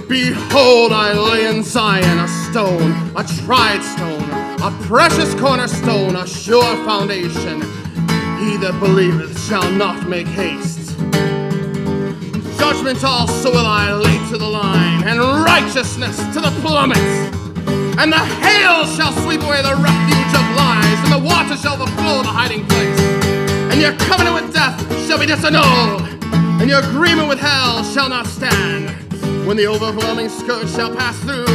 Behold, I lay in Zion a stone, a tried stone, a precious cornerstone, a sure foundation. He that believeth shall not make haste. Judgment also will I lay to the line, and righteousness to the plummet. And the hail shall sweep away the refuge of lies, and the water shall overflow the hiding place. And your covenant with death shall be disannulled, and your agreement with hell shall not stand. When the overwhelming scourge shall pass through,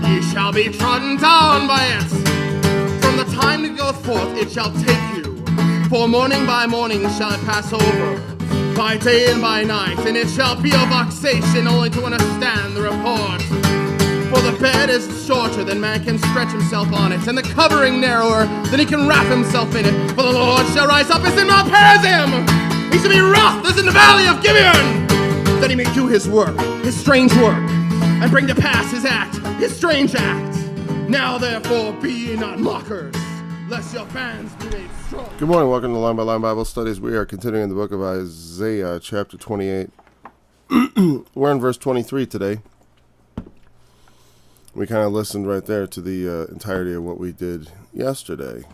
ye shall be trodden down by it. From the time that goeth forth it shall take you, for morning by morning shall it pass over, by day and by night, and it shall be a vexation only to understand the report. For the bed is shorter than man can stretch himself on it, and the covering narrower than he can wrap himself in it. For the Lord shall rise up as in Mount Perazim, he shall be wroth as in the valley of Gibeon, that he may do his work, his strange work, and bring to pass his act, his strange act. Now therefore be ye not mockers, lest your bands be made strong. Good morning, welcome to Line by Line Bible Studies. We are continuing the book of Isaiah, chapter 28. We're in verse 23 today. We kind of listened right there to the entirety of what we did yesterday.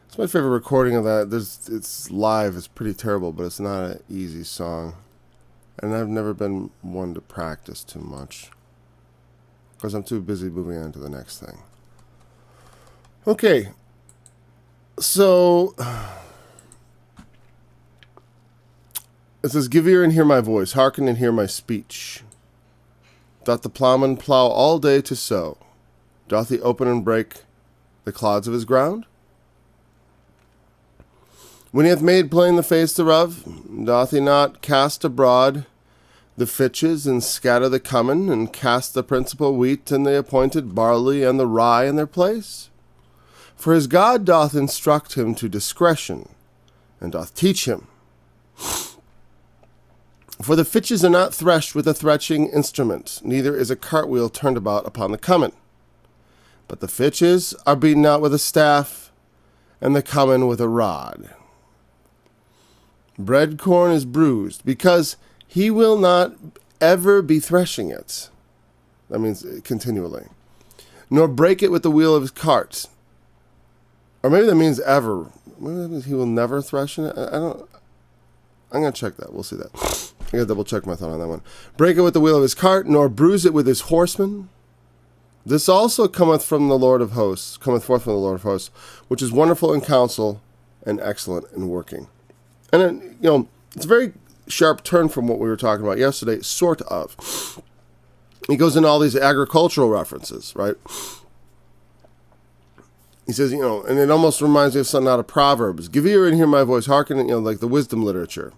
It's my favorite recording of that. It's live. It's pretty terrible, but it's not an easy song. And I've never been one to practice too much, because I'm too busy moving on to the next thing. Okay. So it says, "Give ear and hear my voice, hearken and hear my speech. Doth the plowman plow all day to sow? Doth he open and break the clods of his ground? When he hath made plain the face thereof, doth he not cast abroad the fitches, and scatter the cummin, and cast the principal wheat and the appointed barley and the rye in their place? For his God doth instruct him to discretion, and doth teach him. For the fitches are not threshed with a threshing instrument, neither is a cartwheel turned about upon the cummin. But the fitches are beaten out with a staff, and the cummin with a rod. Bread corn is bruised, because he will not ever be threshing it." That means continually. "Nor break it with the wheel of his cart." Or maybe that means ever. Maybe that means he will never thresh in it. I'm going to check that. We'll see that. I got to double check my thought on that one. "Break it with the wheel of his cart, nor bruise it with his horsemen. This also cometh from the Lord of hosts, cometh forth from the Lord of hosts, which is wonderful in counsel and excellent in working." And then, it's a very sharp turn from what we were talking about yesterday, sort of. He goes into all these agricultural references, right? He says, and it almost reminds me of something out of Proverbs. "Give ear and hear my voice, hearken," like the wisdom literature.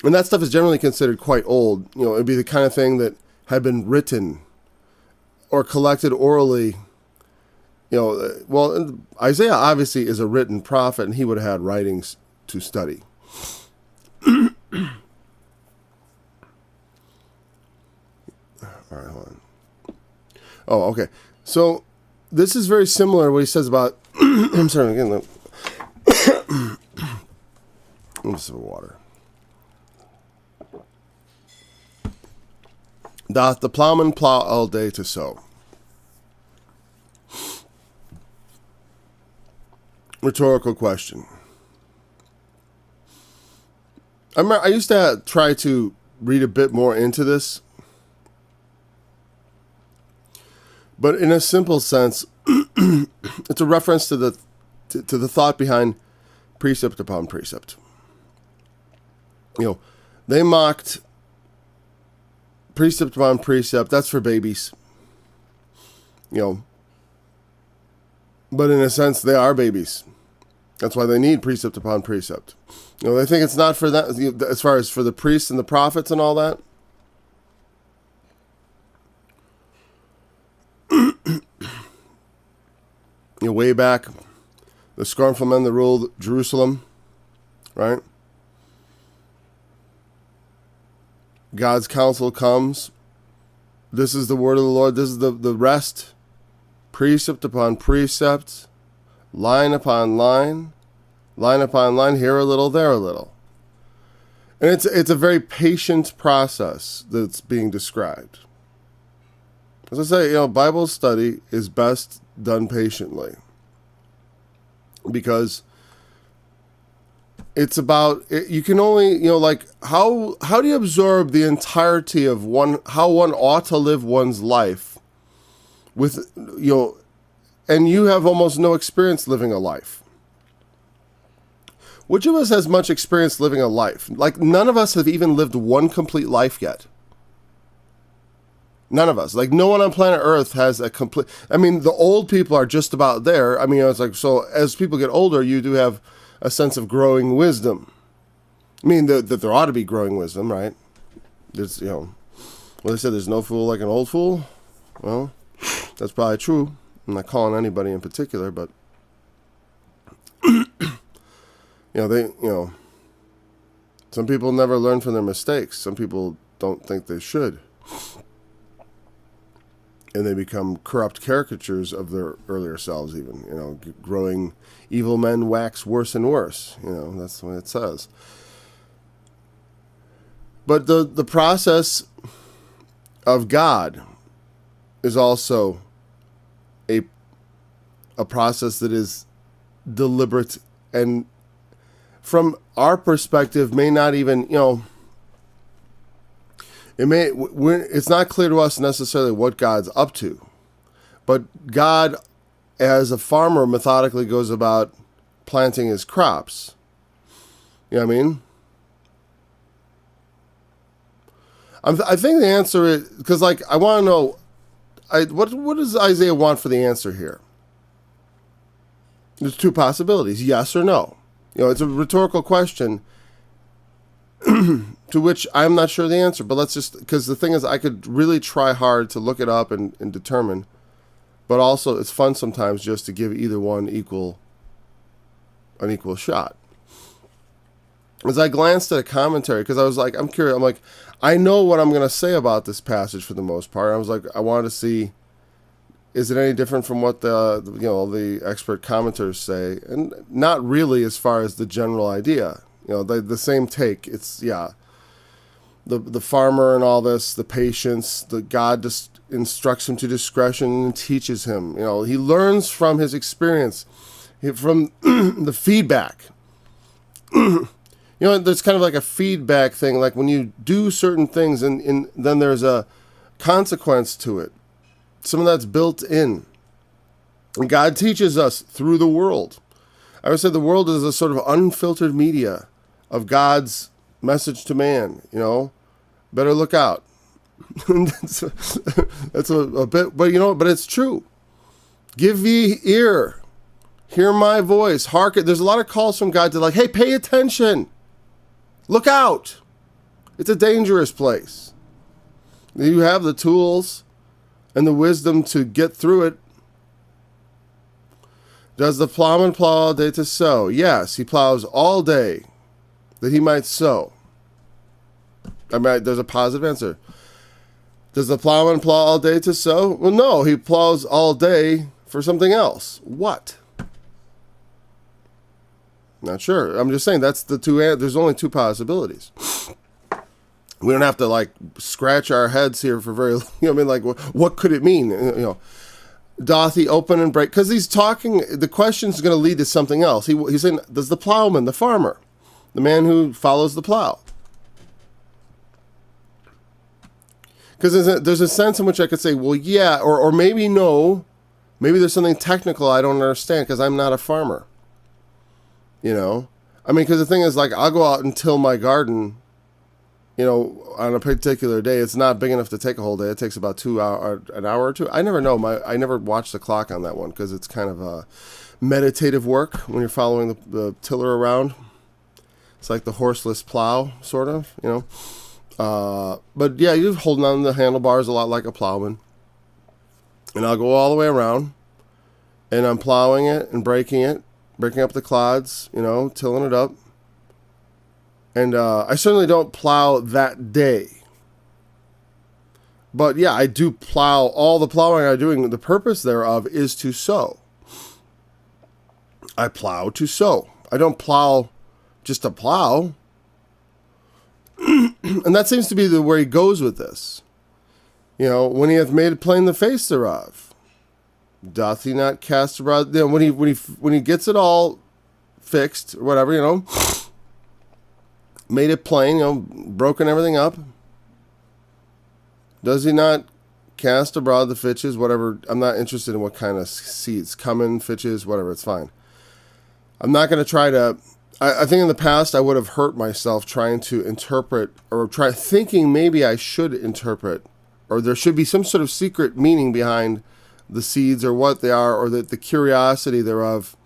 And that stuff is generally considered quite old. It'd be the kind of thing that had been written or collected orally. Isaiah obviously is a written prophet, and he would have had writings to study. All right, hold on. Oh, okay. So this is very similar to what he says about. I'm sorry, again. Let me just have water. "Doth the plowman plow all day to sow?" Rhetorical question. I used to try to read a bit more into this, but in a simple sense, it's a reference to the thought behind precept upon precept. They mocked precept upon precept. That's for babies. But in a sense, they are babies. That's why they need precept upon precept. They think it's not for that, as far as for the priests and the prophets and all that. Way back, the scornful men that ruled Jerusalem, right? God's counsel comes. This is the word of the Lord. This is the rest. Precept upon precept, line upon line, here a little, there a little. And it's a very patient process that's being described. As I say, Bible study is best done patiently. Because it's about, you can only, how do you absorb the entirety of how one ought to live one's life with, and you have almost no experience living a life. Which of us has much experience living a life? Like, none of us have even lived one complete life yet. None of us. Like, no one on planet Earth has a complete... I mean, the old people are just about there. I mean, it's like, so as people get older, you do have a sense of growing wisdom. I mean, that there ought to be growing wisdom, right? There's, well, they said there's no fool like an old fool. Well, that's probably true. I'm not calling anybody in particular, but... some people never learn from their mistakes. Some people don't think they should. And they become corrupt caricatures of their earlier selves even. Growing evil men wax worse and worse. That's what it says. But the process of God is also a process that is deliberate and from our perspective may not even, it's not clear to us necessarily what God's up to, but God, as a farmer, methodically goes about planting his crops. You know what I mean? I think the answer is, because I want to know, what does Isaiah want for the answer here? There's two possibilities, yes or no. It's a rhetorical question to which I'm not sure the answer, but let's just, because the thing is, I could really try hard to look it up and determine, but also it's fun sometimes just to give either one an equal shot. As I glanced at a commentary, because I was like, I'm curious, I'm like, I know what I'm going to say about this passage for the most part. I was like, I wanted to see, is it any different from what the expert commenters say? And not really, as far as the general idea. The same take. It's the farmer and all this, the patience. The God just instructs him to discretion and teaches him. He learns from his experience, from the feedback. There's kind of like a feedback thing. Like when you do certain things, and then there's a consequence to it. Some of that's built in. And God teaches us through the world. I would say the world is a sort of unfiltered media of God's message to man. Better look out. that's a bit, but it's true. Give ye ear. Hear my voice. Hearken. There's a lot of calls from God to hey, pay attention. Look out. It's a dangerous place. You have the tools and the wisdom to get through it. Does the plowman plow all day to sow? Yes, he plows all day that he might sow. There's a positive answer. Does the plowman plow all day to sow? Well, no, he plows all day for something else. What? Not sure. I'm just saying that's the two. There's only two possibilities. We don't have to scratch our heads here for very long. What could it mean? Doth he open and break? Because he's talking, the question is going to lead to something else. He's saying, does the plowman, the farmer, the man who follows the plow? Because there's a sense in which I could say, well, yeah, or maybe no. Maybe there's something technical I don't understand because I'm not a farmer. Because the thing is, I'll go out and till my garden, on a particular day. It's not big enough to take a whole day. It takes about an hour or two. I never know. I never watch the clock on that one because it's kind of a meditative work when you're following the tiller around. It's like the horseless plow, sort of, But yeah, you're holding on the handlebars a lot like a plowman. And I'll go all the way around, and I'm plowing it and breaking up the clods, tilling it up. And I certainly don't plow that day. But yeah, I do plow. All the plowing I'm doing, the purpose thereof is to sow. I plow to sow. I don't plow just to plow. And that seems to be where he goes with this. When he hath made plain the face thereof, doth he not cast abroad? When he gets it all fixed or whatever, made it plain, broken everything up, does he not cast abroad the fitches? Whatever. I'm not interested in what kind of seeds, cumin, fitches, whatever. It's fine. I'm not going to try to. I think in the past I would have hurt myself trying to interpret or thinking maybe I should interpret, or there should be some sort of secret meaning behind the seeds or what they are, or that the curiosity thereof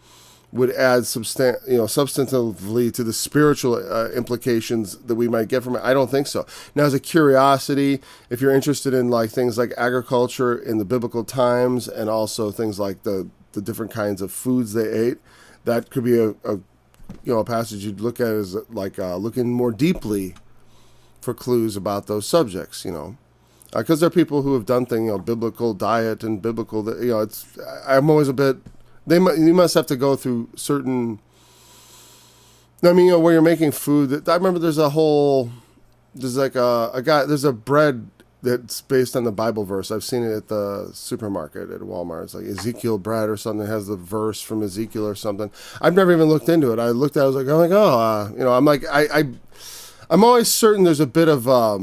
would add substantively to the spiritual implications that we might get from it. I don't think so. Now, as a curiosity, if you're interested in like things like agriculture in the biblical times, and also things like the different kinds of foods they ate, that could be a passage you'd look at as like looking more deeply for clues about those subjects. Because there are people who have done things, biblical diet and biblical. I'm always a bit. You must have to go through certain. Where you're making food. I remember there's like a guy. There's a bread that's based on the Bible verse. I've seen it at the supermarket at Walmart. It's like Ezekiel bread or something. It has the verse from Ezekiel or something. I've never even looked into it. I looked at it. I was like, I'm like, I'm always certain there's a bit of, I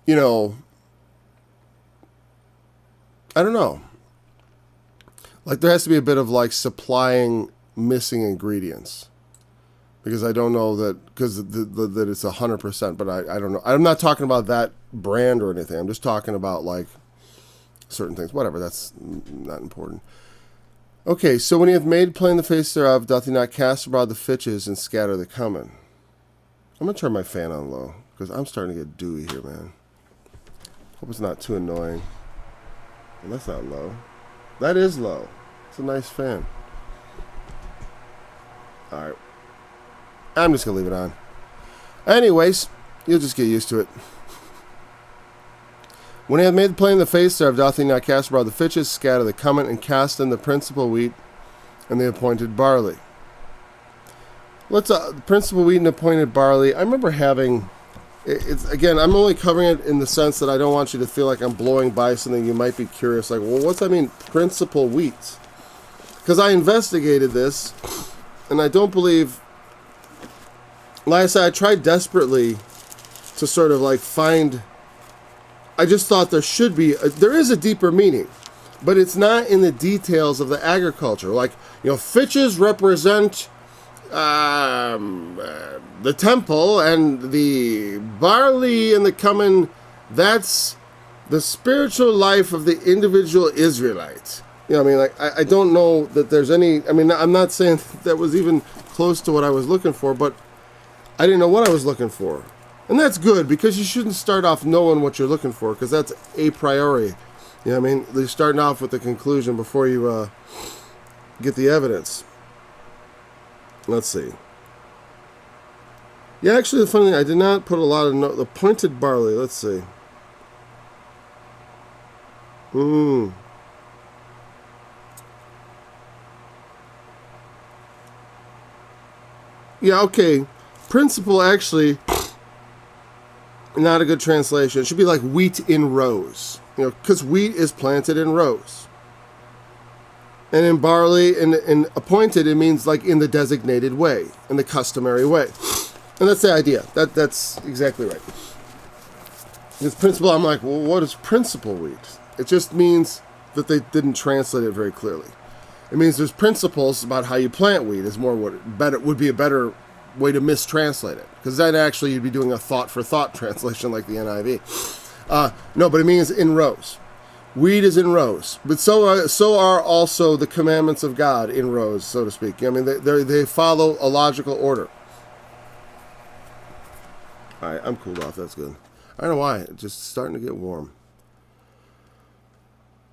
don't know. Like there has to be a bit of like supplying missing ingredients. Because I don't know that, because that it's 100%, but I don't know. I'm not talking about that brand or anything. I'm just talking about like certain things. Whatever, that's not important. Okay, so when he hath made plain the face thereof, doth he not cast abroad the fitches and scatter the cumin? I'm going to turn my fan on low, because I'm starting to get dewy here, man. Hope it's not too annoying. And that's not low. That is low. It's a nice fan. All right. I'm just going to leave it on. Anyways, you'll just get used to it. When he hath made plain the face thereof, doth he not cast abroad the fitches, scatter the cumin, and cast in the principal wheat and the appointed barley. The principal wheat and appointed barley. I remember having, again, I'm only covering it in the sense that I don't want you to feel like I'm blowing by something you might be curious, like, well, what's that mean, principal wheat? Because I investigated this, and I don't believe, like I said, I tried desperately to sort of like find, I just thought there is a deeper meaning, but it's not in the details of the agriculture. Like, fitches represent the temple, and the barley and the cumin, that's the spiritual life of the individual Israelites. I don't know that there's any, I'm not saying that was even close to what I was looking for, but I didn't know what I was looking for. And that's good, because you shouldn't start off knowing what you're looking for, because that's a priori. You're starting off with the conclusion before you get the evidence. Let's see. Yeah, actually, the funny thing, I did not put a lot of the pointed barley. Let's see. Yeah, okay. Principle, actually, not a good translation. It should be like wheat in rows. Because wheat is planted in rows. And in barley and appointed, it means like in the designated way, in the customary way. And that's the idea. That's exactly right. This principle, I'm like, well, what is principal wheat? It just means that they didn't translate it very clearly. It means there's principles about how you plant wheat is more would be a better way to mistranslate it. Because then actually you'd be doing a thought-for-thought translation like the NIV. No, but it means in rows. Wheat is in rows. But so are also the commandments of God in rows, so to speak. They follow a logical order. All right, I'm cooled off. That's good. I don't know why. It's just starting to get warm.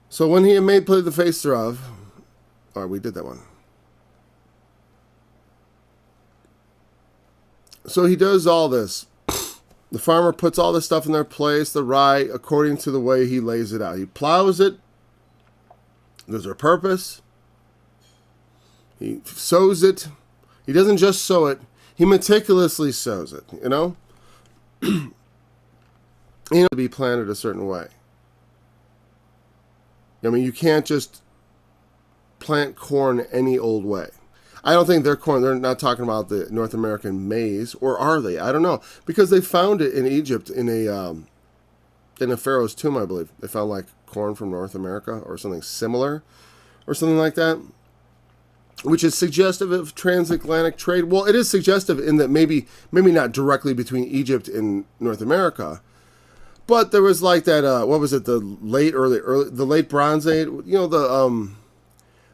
So when he had made plain the face thereof, all right, we did that one. So he does all this. The farmer puts all this stuff in their place, the rye, according to the way he lays it out. He plows it. There's a purpose. He sows it. He doesn't just sow it. He meticulously sows it, to be planted a certain way. I mean, you can't just plant corn any old way. I don't think they're corn. They're not talking about the North American maize, or are they? I don't know, because they found it in Egypt in a pharaoh's tomb, I believe. They found like corn from North America or something similar, or something like that, which is suggestive of transatlantic trade. Well, it is suggestive in that maybe not directly between Egypt and North America, but there was like that. What was it? The late Bronze Age.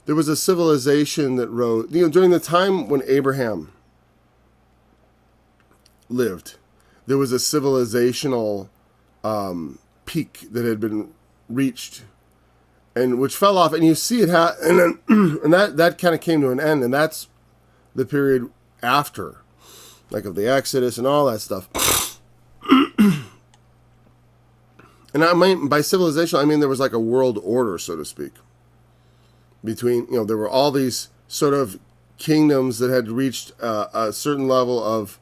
There was a civilization that rose, during the time when Abraham lived. There was a civilizational peak that had been reached, and which fell off. And you see it, and then and that kind of came to an end, and that's the period after, like of the Exodus and all that stuff. And I mean, by civilization, I mean there was like a world order, so to speak. Between, there were all these sort of kingdoms that had reached a certain level of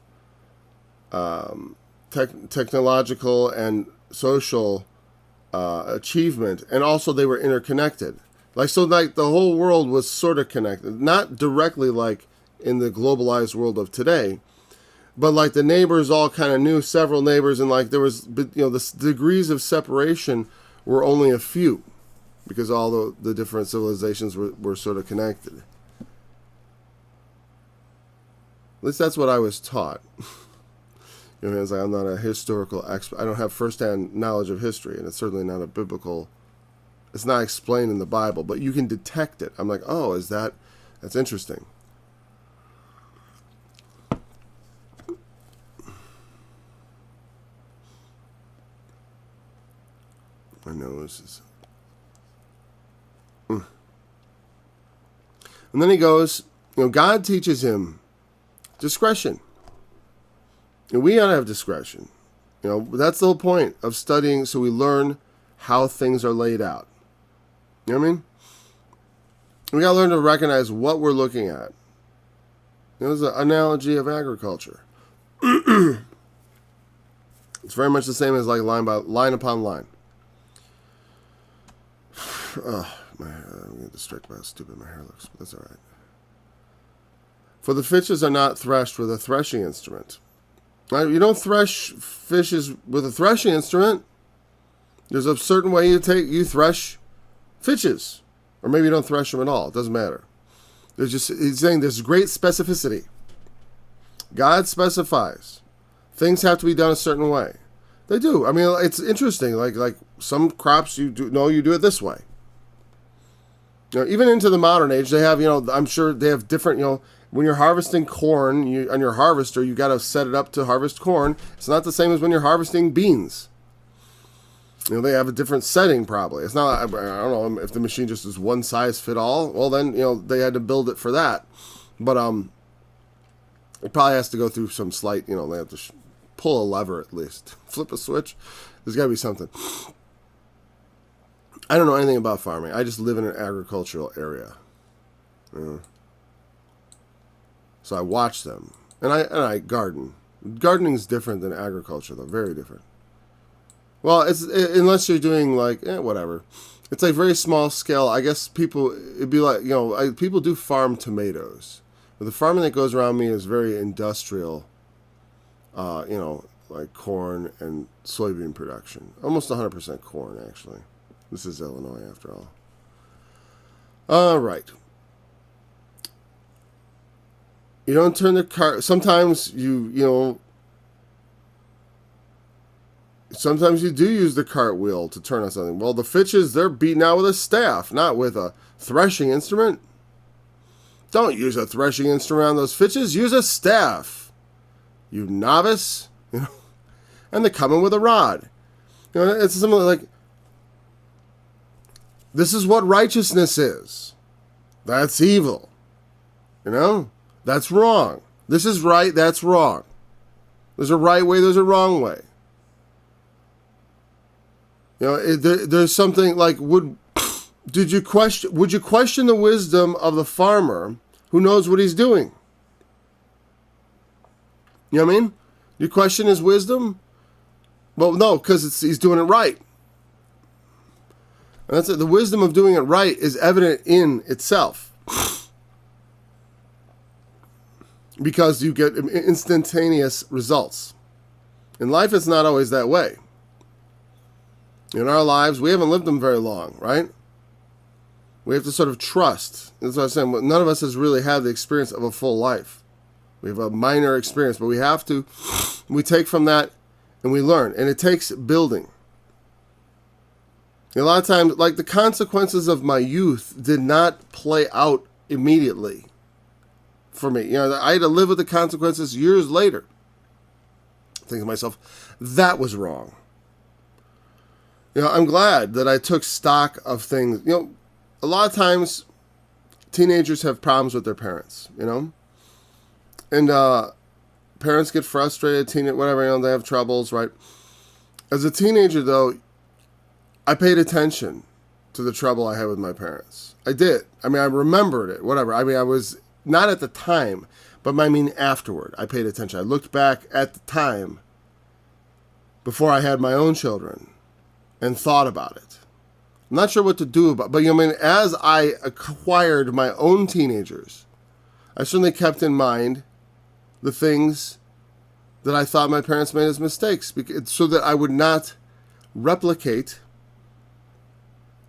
technological and social achievement, and also they were interconnected. Like the whole world was sort of connected, not directly like in the globalized world of today, but like the neighbors all kind of knew several neighbors, and like there was, the degrees of separation were only a few, because all the different civilizations were sort of connected. At least that's what I was taught. It's like, I'm not a historical expert. I don't have first-hand knowledge of history, and it's certainly not it's not explained in the Bible, but you can detect it. I'm like, oh, that's interesting. My nose is... And then he goes, God teaches him discretion. And we ought to have discretion. That's the whole point of studying, so we learn how things are laid out. You know what I mean? We got to learn to recognize what we're looking at. There's an analogy of agriculture. It's very much the same as like line upon line. I'm getting distracted by how stupid my hair looks, but that's all right. For the fishes are not threshed with a threshing instrument. Now, you don't thresh fishes with a threshing instrument. There's a certain way you thresh fishes. Or maybe you don't thresh them at all. It doesn't matter. He's saying there's great specificity. God specifies. Things have to be done a certain way. They do. I mean, it's interesting. Like some crops you do it this way. Even into the modern age, they have, I'm sure they have different, when you're harvesting corn, on your harvester, you got to set it up to harvest corn. It's not the same as when you're harvesting beans. They have a different setting probably. It's not, I don't know if the machine just is one size fit all. Well, then, they had to build it for that. But it probably has to go through some slight, they have to pull a lever at least. Flip a switch. There's got to be something. I don't know anything about farming. I just live in an agricultural area. So I watch them. And I garden. Gardening's different than agriculture, though. Very different. Well, unless you're doing whatever. It's like very small scale. I guess it'd be like, people do farm tomatoes. But the farming that goes around me is very industrial, like corn and soybean production. Almost 100% corn, actually. This is Illinois, after all. All right. You don't turn the cart. Sometimes sometimes you do use the cartwheel to turn on something. Well, the fishes, they're beaten out with a staff, not with a threshing instrument. Don't use a threshing instrument on those fishes. Use a staff, you novice. And they're coming with a rod. It's similar like, this is what righteousness is. That's evil. That's wrong. This is right, that's wrong. There's a right way, there's a wrong way. There's something like, would you question the wisdom of the farmer who knows what he's doing? You know what I mean? You question his wisdom? Well, no, because he's doing it right. And that's it. The wisdom of doing it right is evident in itself. Because you get instantaneous results. In life, it's not always that way. In our lives, we haven't lived them very long, right? We have to sort of trust. That's what I'm saying. None of us has really had the experience of a full life. We have a minor experience, but we take from that and we learn. And it takes building. A lot of times, like the consequences of my youth did not play out immediately for me. I had to live with the consequences years later. Think to myself, that was wrong. I'm glad that I took stock of things. A lot of times teenagers have problems with their parents, and parents get frustrated, whatever, they have troubles, right? As a teenager, though, I paid attention to the trouble I had with my parents. I did. I remembered it, whatever. I was not at the time, but afterward. I paid attention. I looked back at the time before I had my own children and thought about it. I'm not sure what to do about it, but as I acquired my own teenagers, I certainly kept in mind the things that I thought my parents made as mistakes, so that I would not replicate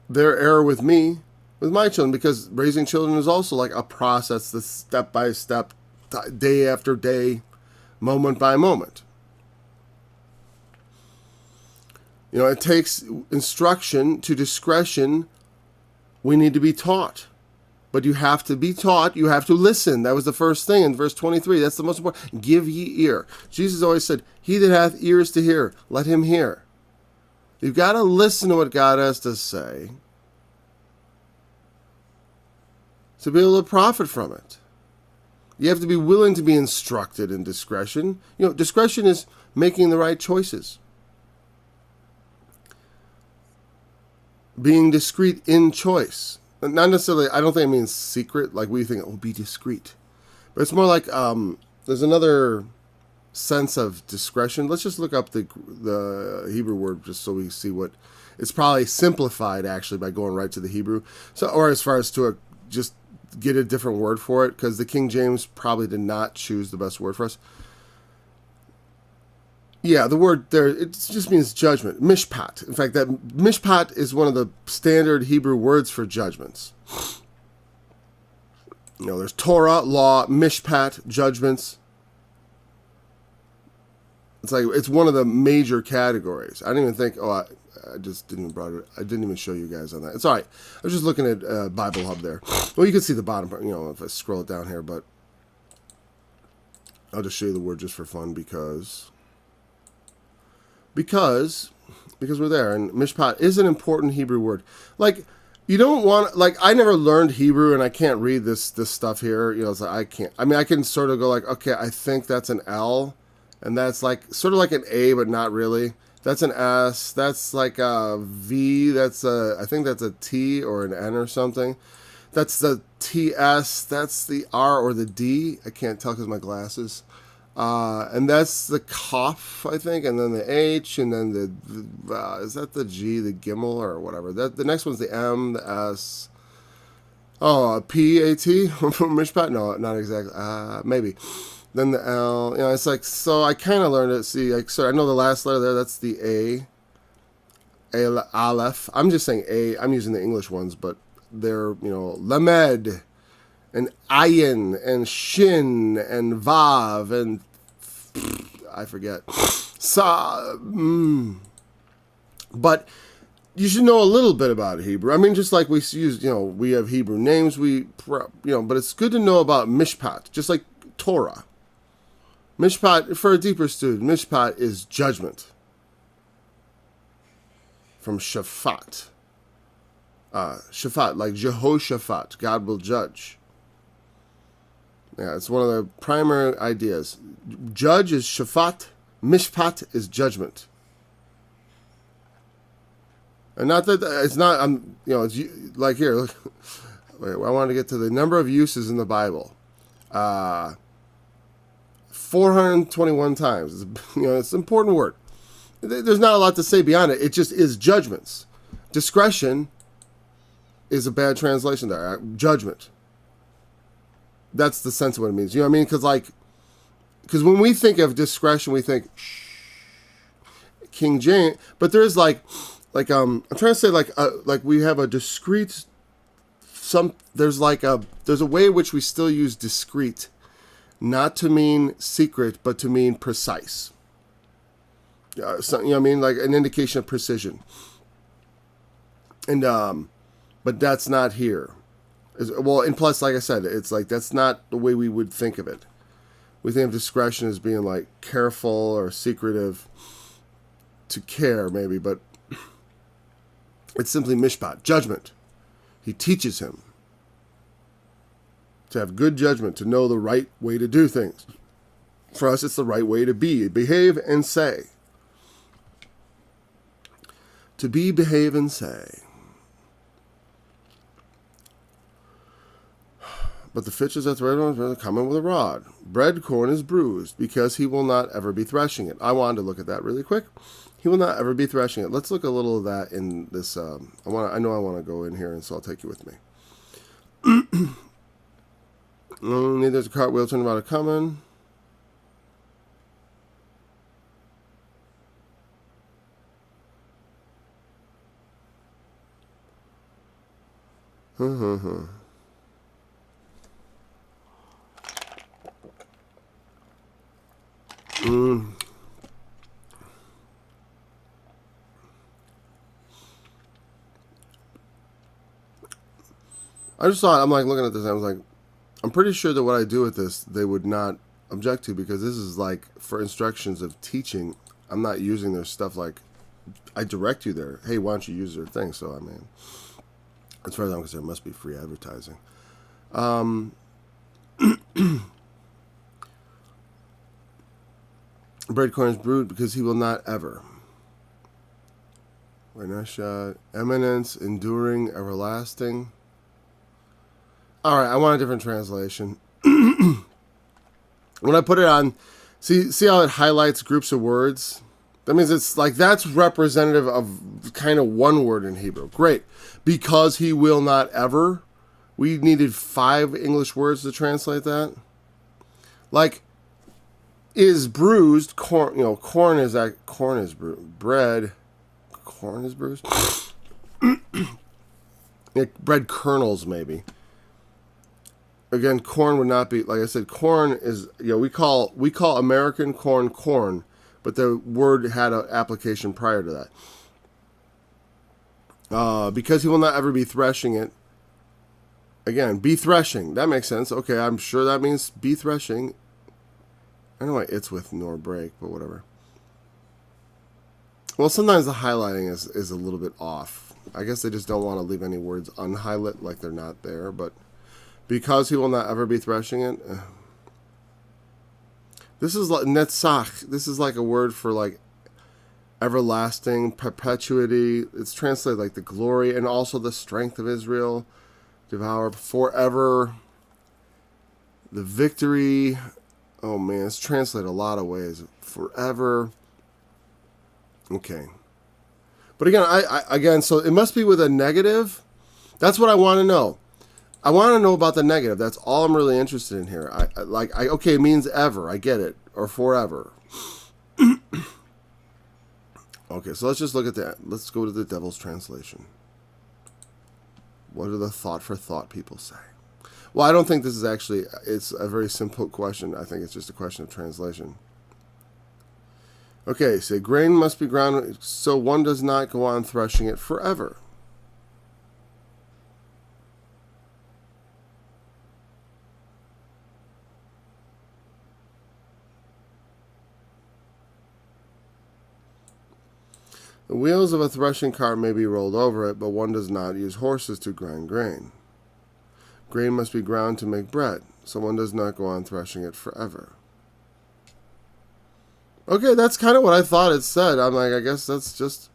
their error with my children, because raising children is also like a process, the step by step, day after day, moment by moment. It takes instruction to discretion. We need to be taught. But you have to be taught. You have to listen. That was the first thing in verse 23. That's the most important. Give ye ear. Jesus always said, he that hath ears to hear, let him hear. You've got to listen to what God has to say to be able to profit from it. You have to be willing to be instructed in discretion. Discretion is making the right choices. Being discreet in choice. Not necessarily, I don't think it means secret, like we think, be discreet. But it's more like, there's another sense of discretion. Let's just look up the Hebrew word just so we see what, it's probably simplified actually by going right to the Hebrew. Or as far as to just get a different word for it, because the King James probably did not choose the best word for us. Yeah, the word there, it just means judgment. Mishpat. In fact, that mishpat is one of the standard Hebrew words for judgments. There's Torah, law, mishpat, judgments. It's one of the major categories. I didn't even think, I just didn't I didn't even show you guys on that. It's all right. I was just looking at Bible Hub there. Well, you can see the bottom part, if I scroll it down here, but I'll just show you the word just for fun because we're there, and mishpat is an important Hebrew word. You don't want, I never learned Hebrew, and I can't read this stuff here. It's like I can't. I can sort of go okay, I think that's an L, and that's sort of like an A, but not really. That's an S. That's like a V. I think that's a T or an N or something. That's the TS. That's the R or the D. I can't tell because of my glasses. And that's the Kaf, I think, and then the H, and then the is that the G, the Gimel, or whatever? The next one's the M, the S. Oh, P-A-T? Mishpat? No, not exactly. Maybe. Then the L. It's so I kind of learned it. See, so I know the last letter there, that's the A. Aleph. I'm just saying A. I'm using the English ones, but they're, Lamed, and Ayin, and Shin, and Vav, and I forget. But you should know a little bit about Hebrew. Just like we use, we have Hebrew names, but it's good to know about Mishpat, just like Torah. Mishpat, for a deeper student, Mishpat is judgment. From Shaphat. Shaphat, like Jehoshaphat, God will judge. Yeah, it's one of the primary ideas. Judge is Shaphat, Mishpat is judgment. And not that it's not, it's like here, look, wait, I want to get to the number of uses in the Bible. 421 times. It's an important word. There's not a lot to say beyond it. It just is judgments. Discretion is a bad translation there. Judgment. That's the sense of what it means. You know what I mean? Because when we think of discretion, we think King James, but there's I'm trying to say like we have a discrete there's a way in which we still use discrete, not to mean secret, but to mean precise. You know what I mean? Like an indication of precision. And but that's not here. Well, and plus, like I said, it's like that's not the way we would think of it. We think of discretion as being like careful or secretive, to care maybe, but it's simply mishpat, judgment. He teaches him to have good judgment, to know the right way to do things. For us, it's the right way to be, behave, and say. To be, behave, and say. But the fitch is at the red one, coming with a rod. Bread corn is bruised, because he will not ever be threshing it. I wanted to look at that really quick. He will not ever be threshing it. Let's look a little of that in this. I know I want to go in here, and so I'll take you with me. Neither's a cartwheel turning about a coming. I just thought, I'm like looking at this, and I was like, I'm pretty sure that what I do with this, they would not object to, because this is like for instructions of teaching. I'm not using their stuff like, I direct you there. Hey, why don't you use their thing? So, I mean, as far as I'm concerned, it must be free advertising. Bread corn is brewed because he will not ever. Eminence, enduring, everlasting. All right, I want a different translation. When I put it on, see how it highlights groups of words? That means it's like that's representative of kind of one word in Hebrew. Great. Because he will not ever. We needed 5 English words to translate that. Like, is bruised, corn, corn is bruised. Bread, corn is bruised. Bread kernels, maybe. Again, corn would not be, like I said, corn is, we call American corn, but the word had an application prior to that. Because he will not ever be threshing it. Again, be threshing. That makes sense. Okay, I'm sure that means be threshing. I know why it's with nor break, but whatever. Well, sometimes the highlighting is a little bit off. I guess they just don't want to leave any words unhighlighted like they're not there, but because he will not ever be threshing it. This is like netzach. This is like a word for like everlasting, perpetuity. It's translated like the glory and also the strength of Israel. Devour forever. The victory. Oh man, it's translated a lot of ways. Forever. Okay. But again, so it must be with a negative. That's what I want to know. I want to know about the negative. That's all I'm really interested in here. Okay, it means ever. I get it. Or forever. Okay, so let's just look at that. Let's go to the Devil's Translation. What do the thought for thought people say? Well, I don't think this is actually, it's a very simple question. I think it's just a question of translation. Okay, say grain must be ground so one does not go on threshing it forever. The wheels of a threshing cart may be rolled over it, but one does not use horses to grind grain. Grain must be ground to make bread, so one does not go on threshing it forever. Okay, that's kind of what I thought it said. I'm like, I guess that's just...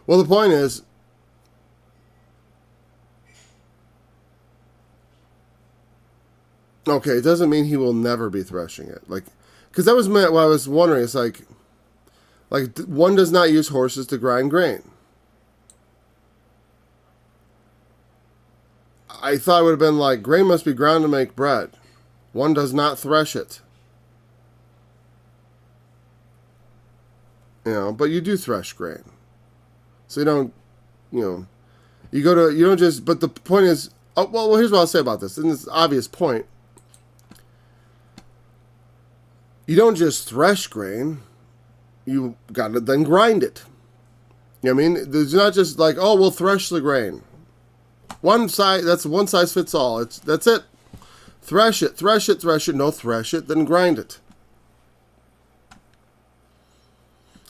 Well, the point is... Okay, it doesn't mean he will never be threshing it. Like, because that was what I was wondering. It's like one does not use horses to grind grain. I thought it would have been like, grain must be ground to make bread. One does not thresh it. But you do thresh grain. So you don't, you don't just, but the point is, well, here's what I'll say about this. And it's an obvious point. You don't just thresh grain. You got to then grind it. You know what I mean? There's not just like, oh, we'll thresh the grain. That's one size fits all. That's it. Thresh it. No, thresh it, then grind it.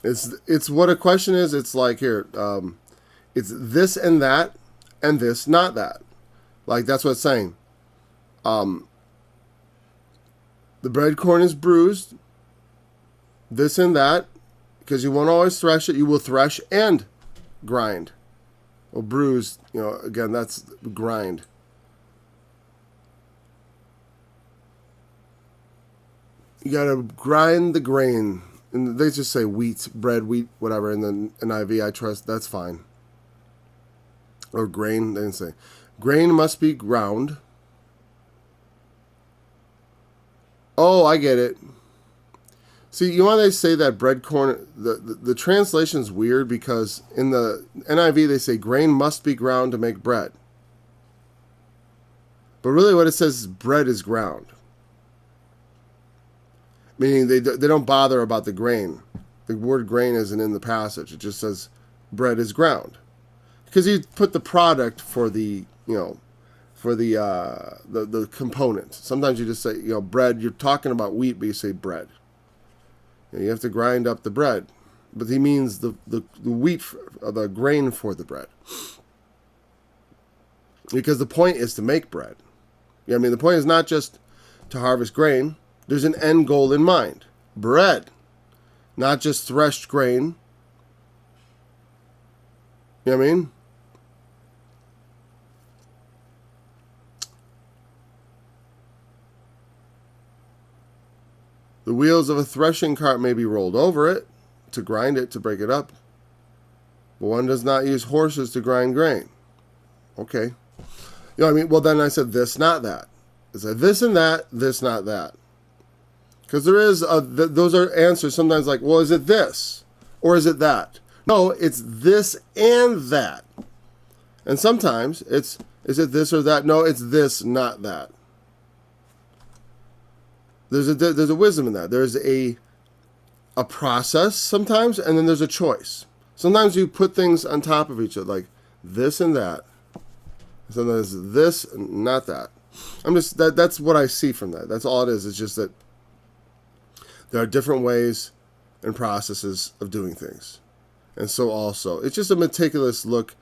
It's what a question is. It's like here, it's this and this, not that. Like that's what it's saying. The bread corn is bruised. This and that, because you won't always thresh it. You will thresh and grind. Well, bruised, again, that's grind. You gotta grind the grain. And they just say wheat, bread, wheat, whatever. And then NIV, I trust, that's fine. Or grain, they didn't say. Grain must be ground. Oh, I get it. See, you know why they say that bread corn, the translation's weird because in the NIV they say grain must be ground to make bread. But really what it says is bread is ground. Meaning they don't bother about the grain. The word grain isn't in the passage. It just says bread is ground. Because you put the product for the component. Sometimes you just say, bread, you're talking about wheat, but you say bread. You have to grind up the bread. But he means the wheat, the grain for the bread. Because the point is to make bread. The point is not just to harvest grain. There's an end goal in mind. Bread. Not just threshed grain. You know what I mean? The wheels of a threshing cart may be rolled over it, to grind it, to break it up. But one does not use horses to grind grain. Okay. Well, then I said this, not that. I said this and that, this, not that. Because there is, those are answers sometimes like, well, is it this? Or is it that? No, it's this and that. And sometimes is it this or that? No, it's this, not that. There's a wisdom in that. There's a process sometimes, and then there's a choice. Sometimes you put things on top of each other, like this and that. Sometimes this, not that. That's what I see from that. That's all it is. It's just that there are different ways and processes of doing things. And so also, it's just a meticulous look.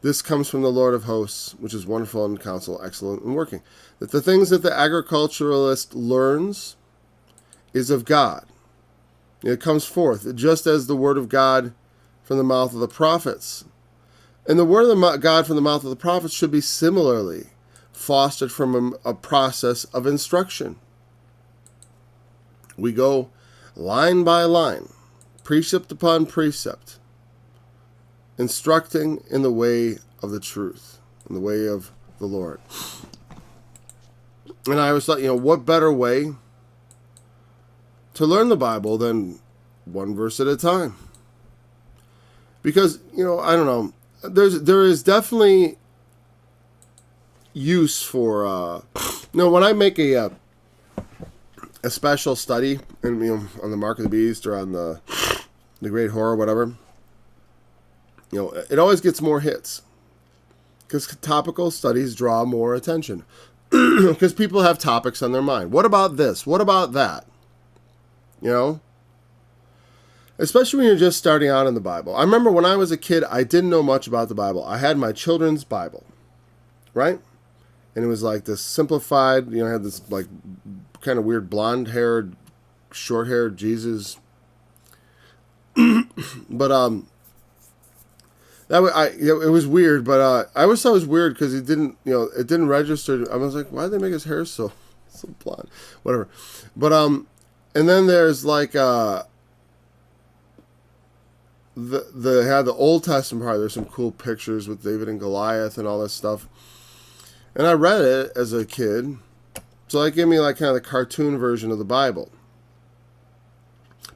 This comes from the Lord of hosts, which is wonderful in counsel, excellent in working. That the things that the agriculturalist learns is of God. It comes forth, just as the word of God from the mouth of the prophets. And the word of God from the mouth of the prophets should be similarly fostered from a process of instruction. We go line by line, precept upon precept, instructing in the way of the truth, in the way of the Lord. And I always thought, what better way to learn the Bible than one verse at a time? Because, I don't know, there is definitely use for, when I make a special study, and on the Mark of the Beast or on the Great Horror, whatever, it always gets more hits because topical studies draw more attention because people have topics on their mind. What about this? What about that? Especially when you're just starting out in the Bible. I remember when I was a kid, I didn't know much about the Bible. I had my children's Bible, right? And it was like this simplified, I had this like kind of weird blonde-haired, short-haired Jesus. But it was weird. But I always thought it was weird because it didn't register. I was like, why did they make his hair so blonde? Whatever. But And then there's like they had the Old Testament part. There's some cool pictures with David and Goliath and all this stuff. And I read it as a kid, so that gave me like kind of the cartoon version of the Bible,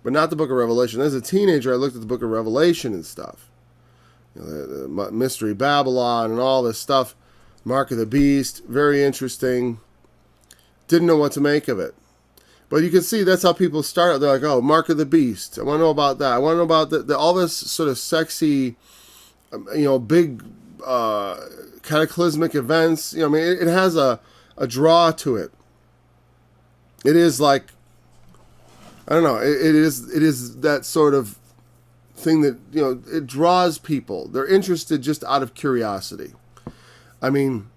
but not the Book of Revelation. As a teenager, I looked at the Book of Revelation and stuff, you know, the Mystery Babylon and all this stuff, Mark of the Beast, very interesting. Didn't know what to make of it. But you can see that's how people start. They're like, oh, Mark of the Beast. I want to know about that. I want to know about all this sort of sexy, big cataclysmic events. I mean, it has a draw to it. It is like, I don't know, it is that sort of thing that, it draws people. They're interested just out of curiosity. I mean,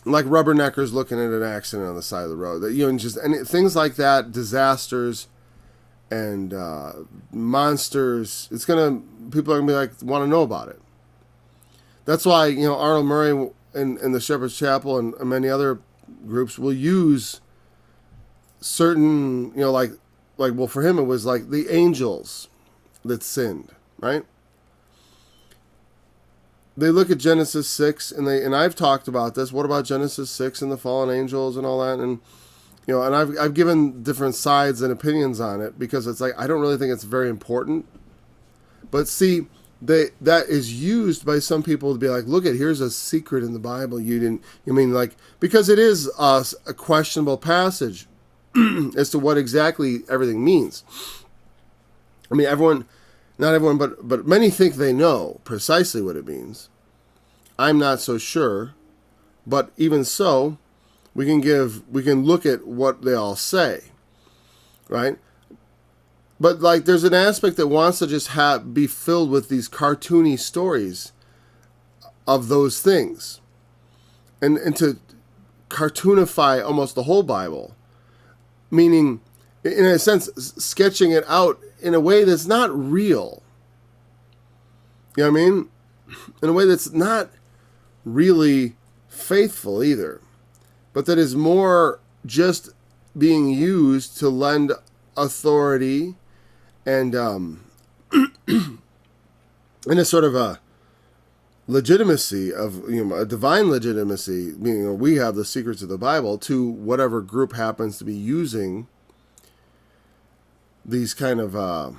like rubberneckers looking at an accident on the side of the road. And things like that, disasters and monsters. People are gonna be like, want to know about it. That's why Arnold Murray and the Shepherd's Chapel and many other groups will use certain, well, for him it was like the angels that sinned, right? They look at Genesis 6 and I've talked about this. What about Genesis 6 and the fallen angels and all that? And and I've given different sides and opinions on it because it's like I don't really think it's very important. But see, that is used by some people to be like, look here's a secret in the Bible because it is a questionable passage as to what exactly everything means. I mean, not everyone, but many think they know precisely what it means. I'm not so sure, but even so, we can look at what they all say, right? But like, there's an aspect that wants to just be filled with these cartoony stories of those things, and to cartoonify almost the whole Bible, meaning, in a sense, sketching it out in a way that's not real. You know what I mean? In a way that's not really faithful either, but that is more just being used to lend authority and in a sort of a legitimacy of a divine legitimacy, meaning we have the secrets of the Bible, to whatever group happens to be using these kind of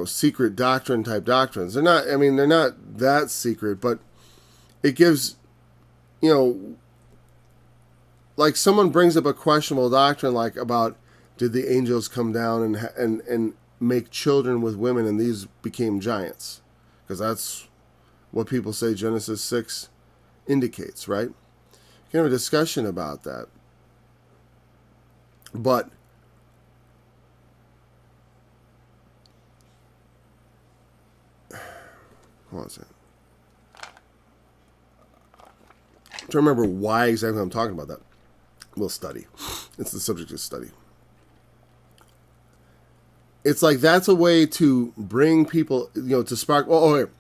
secret doctrine type doctrines. They're not that secret, but it gives, like someone brings up a questionable doctrine, like about, did the angels come down and make children with women and these became giants? Because that's what people say Genesis 6 indicates, right? You can have a discussion about that. But what was it? I'm trying to remember why exactly I'm talking about that. We'll study. It's the subject of study. It's like that's a way to bring people, to spark. Well, okay.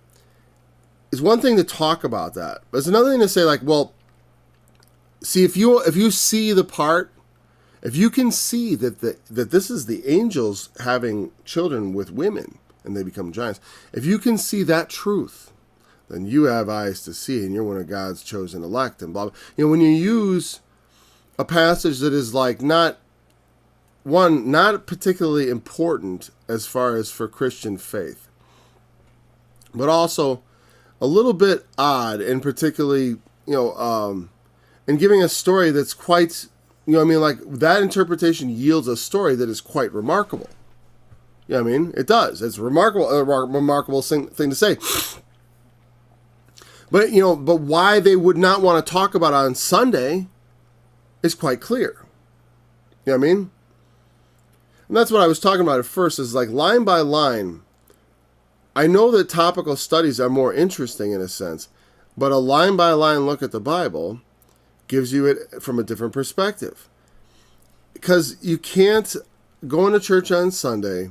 It's one thing to talk about that, but it's another thing to say, like, well, see, if you see the part, if you can see that this is the angels having children with women and they become giants, if you can see that truth, then you have eyes to see, and you're one of God's chosen elect, and blah, blah. When you use a passage that is like not particularly important as far as for Christian faith, but also a little bit odd, and particularly, and giving a story that's quite, like that interpretation yields a story that is quite remarkable. It does. It's remarkable, a remarkable thing to say. But, but why they would not want to talk about it on Sunday is quite clear. You know what I mean? And that's what I was talking about at first, is like line by line. I know that topical studies are more interesting in a sense, but a line by line look at the Bible gives you it from a different perspective. Because you can't go into church on Sunday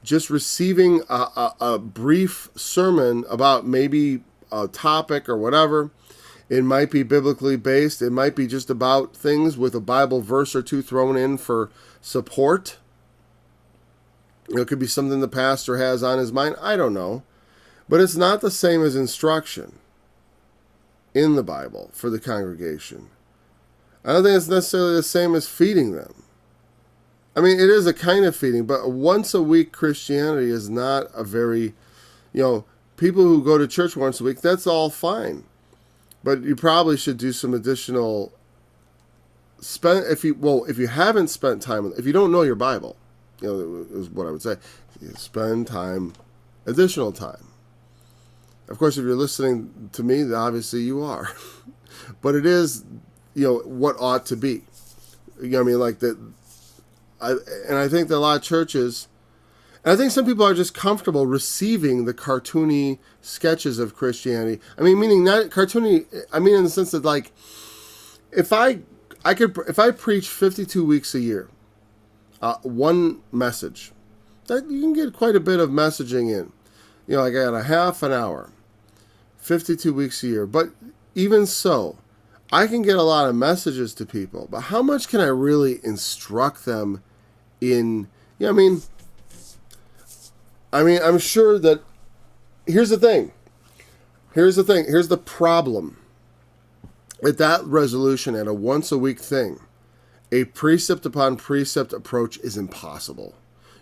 just receiving a brief sermon about maybe a topic or whatever, It might be biblically based. It might be just about things with a Bible verse or two thrown in for support. It could be something the pastor has on his mind. I don't know. But it's not the same as instruction in the Bible for the congregation. I don't think it's necessarily the same as feeding them. I mean, it is a kind of feeding, but once a week Christianity is not a very, people who go to church once a week, that's all fine. But you probably should do some additional if you haven't spent time, if you don't know your Bible, is what I would say. Spend additional time. Of course, if you're listening to me, then obviously you are. But it is, what ought to be. Like that. I think that a lot of churches, and I think some people are just comfortable receiving the cartoony sketches of Christianity. I mean, meaning not cartoony. I mean, in the sense that, like, if I preach 52 weeks a year, one message, that you can get quite a bit of messaging in. I got a half an hour, 52 weeks a year. But even so, I can get a lot of messages to people. But how much can I really instruct them in? I'm sure that. Here's the thing. Here's the problem. At that resolution, at a once a week thing, a precept upon precept approach is impossible.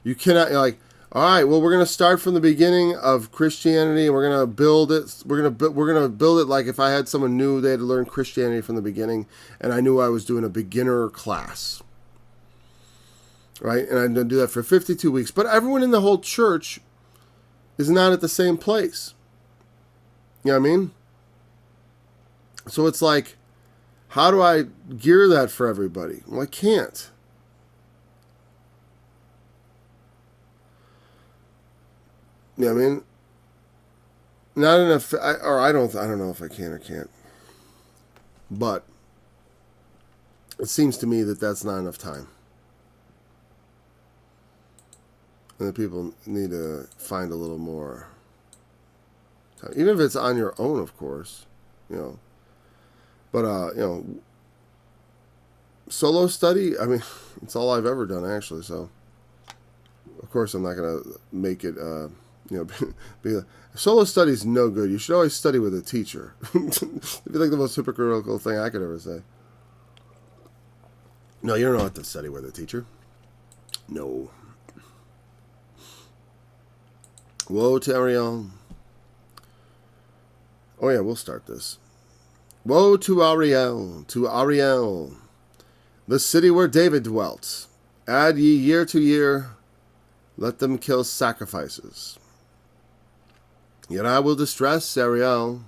You cannot, all right, well, we're going to start from the beginning of Christianity, and we're going to build it. We're going to build it like if I had someone new, they had to learn Christianity from the beginning, and I knew I was doing a beginner class. Right? And I'm going to do that for 52 weeks. But everyone in the whole church is not at the same place. You know what I mean? So it's like, how do I gear that for everybody? Well, I can't. You know what I mean? Not enough, I don't know if I can or can't. But it seems to me that that's not enough time. And the people need to find a little more time. Even if it's on your own, of course. But, solo study, I mean, it's all I've ever done, actually. So, of course, I'm not going to make it, solo study is no good. You should always study with a teacher. It'd be like the most hypocritical thing I could ever say. No, you don't know how to study with a teacher. No. Woe to Ariel. Oh yeah, we'll start this. Woe to Ariel, the city where David dwelt. Add ye year to year, let them kill sacrifices. Yet I will distress Ariel,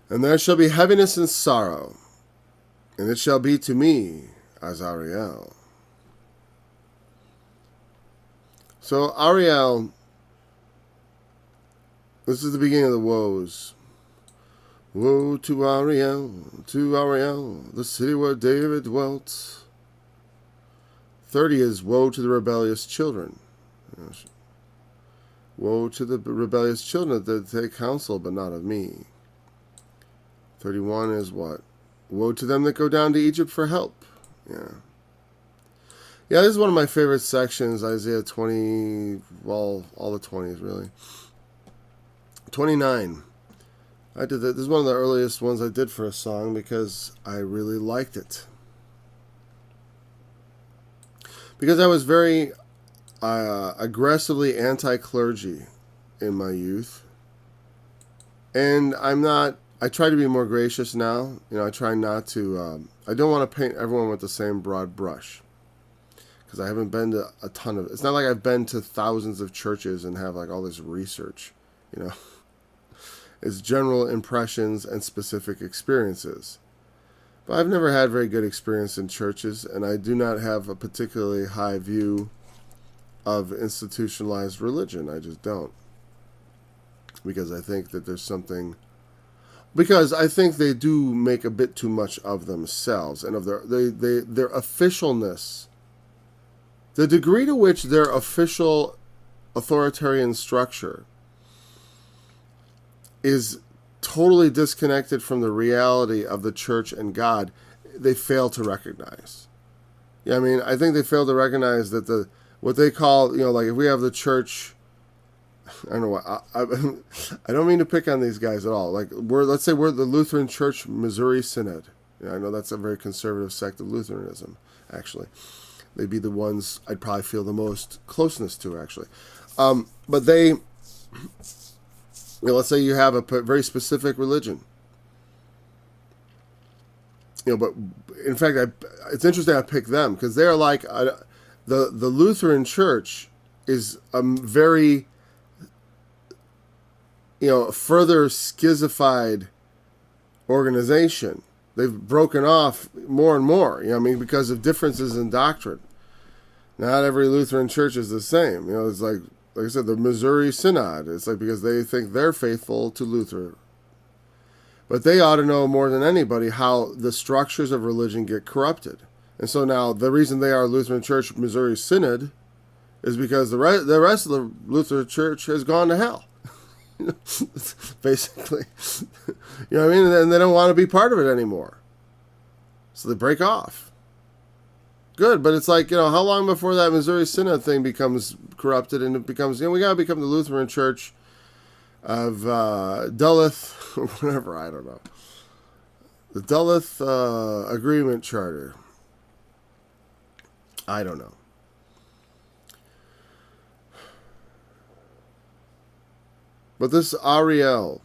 and there shall be heaviness and sorrow, and it shall be to me as Ariel. So Ariel, this is the beginning of the woes. Woe to Ariel, the city where David dwelt. 30 is woe to the rebellious children. Woe to the rebellious children that take counsel, but not of me. 31 is what? Woe to them that go down to Egypt for help. Yeah, this is one of my favorite sections, Isaiah 20, well, all the 20s, really. 29. I did that. This is one of the earliest ones I did for a song because I really liked it. Because I was very aggressively anti-clergy in my youth. And I try to be more gracious now. I try not to, I don't want to paint everyone with the same broad brush. Because I haven't been to a ton of, it's not like I've been to thousands of churches and have like all this research, It's general impressions and specific experiences. But I've never had very good experience in churches, and I do not have a particularly high view of institutionalized religion. I just don't. Because I think that there's something... Because I think they do make a bit too much of themselves and of their officialness. The degree to which their official authoritarian structure is totally disconnected from the reality of the church and God, they fail to recognize. Yeah, I mean, I think they fail to recognize that what they call, like if we have the church, I don't know what, I don't mean to pick on these guys at all. Like let's say we're the Lutheran Church Missouri Synod. I know that's a very conservative sect of Lutheranism, actually. They'd be the ones I'd probably feel the most closeness to, actually. But they, let's say you have a very specific religion. But in fact, it's interesting I picked them because they're like, the Lutheran Church is a very, further schizified organization. They've broken off more and more, because of differences in doctrine. Not every Lutheran church is the same. It's like I said, the Missouri Synod. It's like because they think they're faithful to Luther. But they ought to know more than anybody how the structures of religion get corrupted. And so now the reason they are Lutheran Church Missouri Synod is because the rest of the Lutheran Church has gone to hell. Basically. You know what I mean? And they don't want to be part of it anymore. So they break off. Good, but it's like, how long before that Missouri Synod thing becomes corrupted and it becomes, we got to become the Lutheran Church of Duluth, or whatever, I don't know. The Duluth Agreement Charter. I don't know. But this Ariel.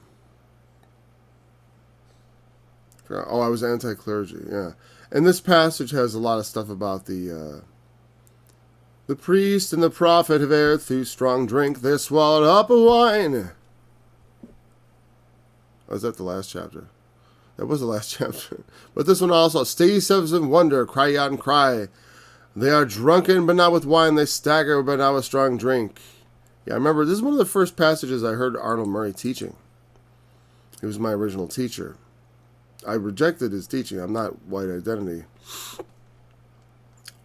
Oh, I was anti-clergy, yeah. And this passage has a lot of stuff about the priest and the prophet have erred through strong drink. They swallowed up a wine. Oh, is that the last chapter? That was the last chapter. But this one also. Stay yourselves in wonder, cry out and cry. They are drunken, but not with wine. They stagger, but not with strong drink. Yeah, I remember this is one of the first passages I heard Arnold Murray teaching. He was my original teacher. I rejected his teaching. I'm not white identity.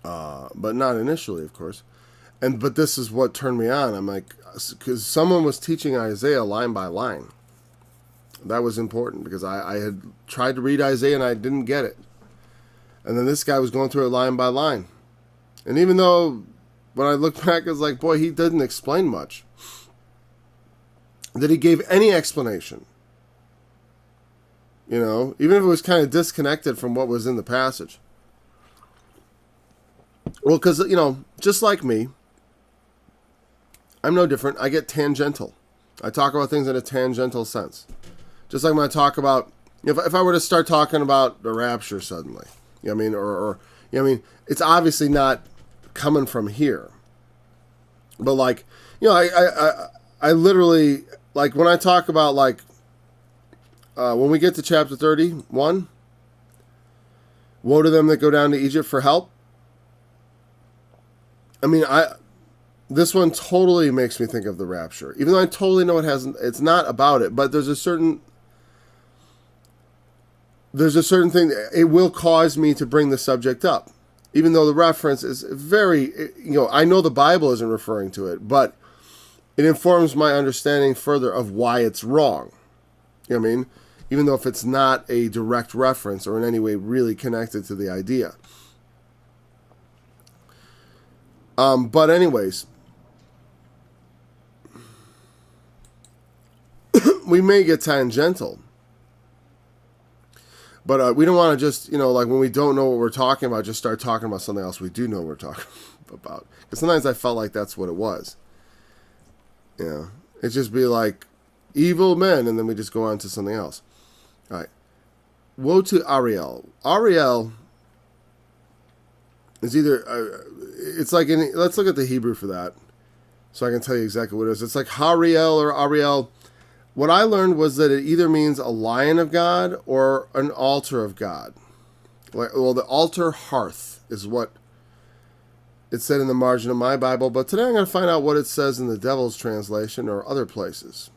But not initially, of course. But this is what turned me on. I'm like, because someone was teaching Isaiah line by line. That was important because I had tried to read Isaiah and I didn't get it. And then this guy was going through it line by line. And even though when I look back, it's like, boy, he didn't explain much. That he gave any explanation. Even if it was kind of disconnected from what was in the passage. Well, because, just like me, I'm no different. I get tangential. I talk about things in a tangential sense. Just like when I talk about, if I were to start talking about the rapture suddenly, it's obviously not coming from here. But like, I literally, like when I talk about like, when we get to chapter 31, woe to them that go down to Egypt for help. This one totally makes me think of the rapture, even though I totally know it's not about it, but there's a certain thing that it will cause me to bring the subject up, even though the reference is very, I know the Bible isn't referring to it, but it informs my understanding further of why it's wrong. You know what I mean? Even though if it's not a direct reference or in any way really connected to the idea. But anyways, we may get tangential. But we don't want to just, like when we don't know what we're talking about, just start talking about something else we do know what we're talking about. Because sometimes I felt like that's what it was. Yeah. It'd just be like evil men, and then we just go on to something else. All right. Woe to Ariel. Ariel is either, it's like, let's look at the Hebrew for that, so I can tell you exactly what it is. It's like Hariel or Ariel. What I learned was that it either means a lion of God or an altar of God. The altar hearth is what it said in the margin of my Bible, but today I'm going to find out what it says in the Devil's Translation or other places.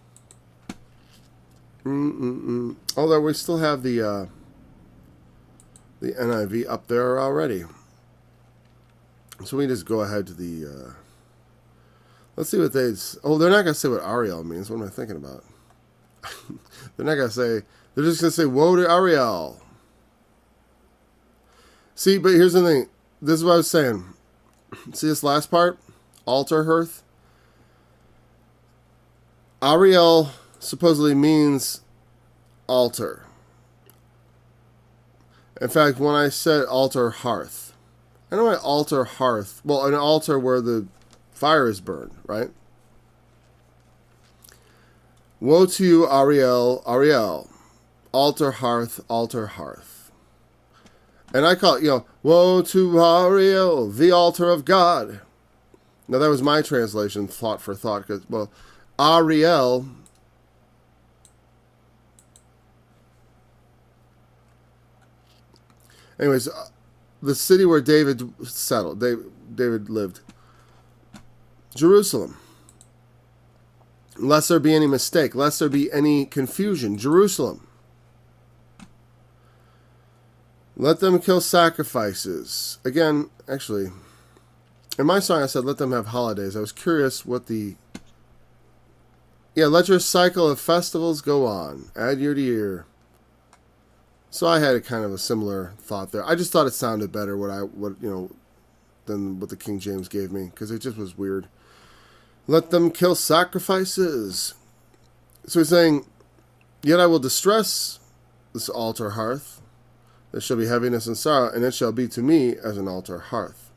Although we still have the NIV up there already. So we just go ahead to the... let's see what they're not going to say what Ariel means. What am I thinking about? They're not going to say, they're just going to say, woe to Ariel. See, but here's the thing. This is what I was saying. See this last part? Altar hearth. Ariel supposedly means altar. In fact, when I said altar hearth, I know why altar hearth. Well, an altar where the fire is burned, right? Woe to you, Ariel, Ariel. Altar hearth, altar hearth. And I call it, woe to Ariel, the altar of God. Now, that was my translation, thought for thought, because, well, Ariel. Anyways, the city where David settled, David lived. Jerusalem. Lest there be any mistake, lest there be any confusion. Jerusalem. Let them kill sacrifices. Again, actually, in my song I said, let them have holidays. I was curious what the... Yeah, let your cycle of festivals go on. Add year to year. So I had a kind of a similar thought there. I just thought it sounded better than what the King James gave me, because it just was weird. Let them kill sacrifices. So he's saying, yet I will distress this altar hearth. There shall be heaviness and sorrow, and it shall be to me as an altar hearth.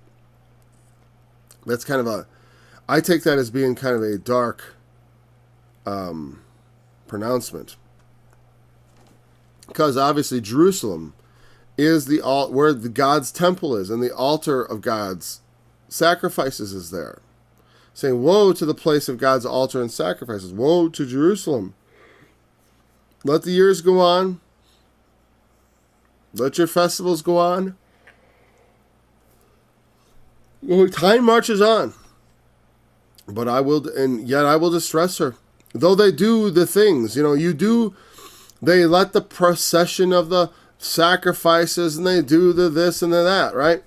That's kind of I take that as being kind of a dark pronouncement. Because obviously Jerusalem is where the God's temple is, and the altar of God's sacrifices is there. Saying, woe to the place of God's altar and sacrifices. Woe to Jerusalem. Let the years go on. Let your festivals go on. Time marches on. But yet I will distress her. Though they do the things, they let the procession of the sacrifices, and they do the this and the that, right?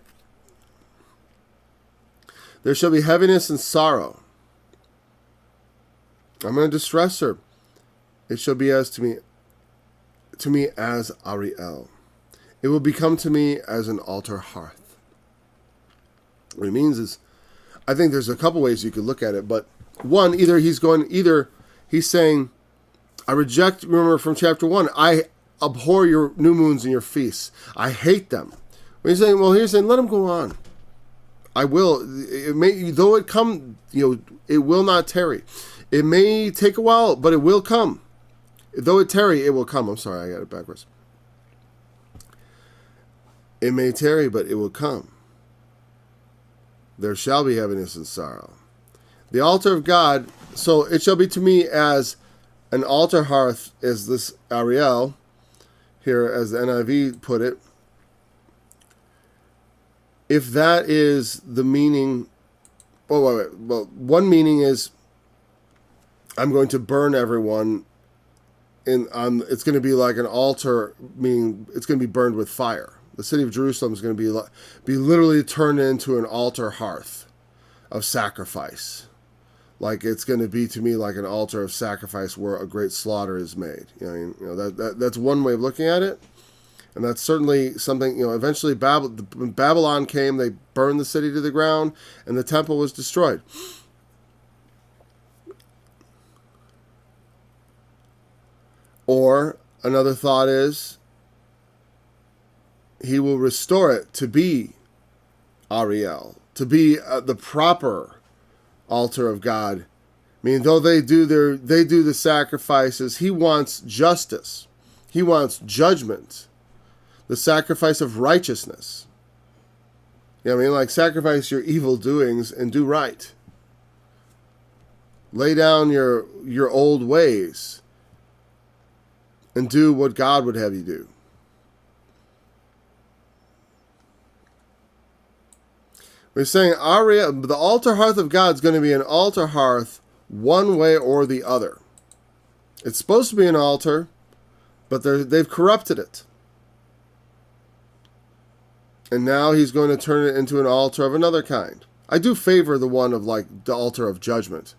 There shall be heaviness and sorrow. I'm going to distress her. It shall be as to me as Ariel. It will become to me as an altar hearth. What it means is, I think there's a couple ways you could look at it, but one, either he's saying, I reject, remember from chapter 1, I abhor your new moons and your feasts. I hate them. When he's saying, let them go on. I will. It may, though it come, it will not tarry. It may take a while, but it will come. Though it tarry, it will come. I'm sorry, I got it backwards. It may tarry, but it will come. There shall be heaviness and sorrow. The altar of God, so it shall be to me as an altar hearth, is this Ariel, here as the NIV put it. If that is the meaning, well, one meaning is I'm going to burn everyone it's going to be like an altar, meaning it's going to be burned with fire. The city of Jerusalem is going to be literally turned into an altar hearth of sacrifice. Like it's going to be to me like an altar of sacrifice where a great slaughter is made. That's one way of looking at it. And that's certainly something, eventually when Babylon came, they burned the city to the ground and the temple was destroyed. Or another thought is, he will restore it to be Ariel, to be the proper altar of God. I mean, though they do the sacrifices, he wants justice. He wants judgment. The sacrifice of righteousness. Sacrifice your evil doings and do right. Lay down your old ways and do what God would have you do. We're saying the altar hearth of God is going to be an altar hearth one way or the other. It's supposed to be an altar, but they've corrupted it. And now he's going to turn it into an altar of another kind. I do favor the one of the altar of judgment.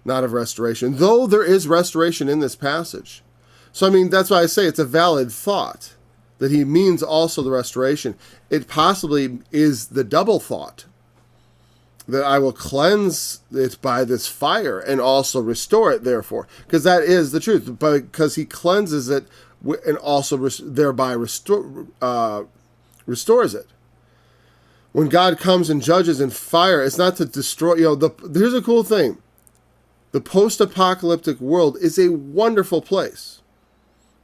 not of restoration, though there is restoration in this passage. So, I mean, that's why I say it's a valid thought, that he means also the restoration. It possibly is the double thought, that I will cleanse it by this fire and also restore it, therefore. Because that is the truth. Because he cleanses it and also thereby restores it. When God comes and judges in fire, it's not to destroy. Here's a cool thing. The post-apocalyptic world is a wonderful place.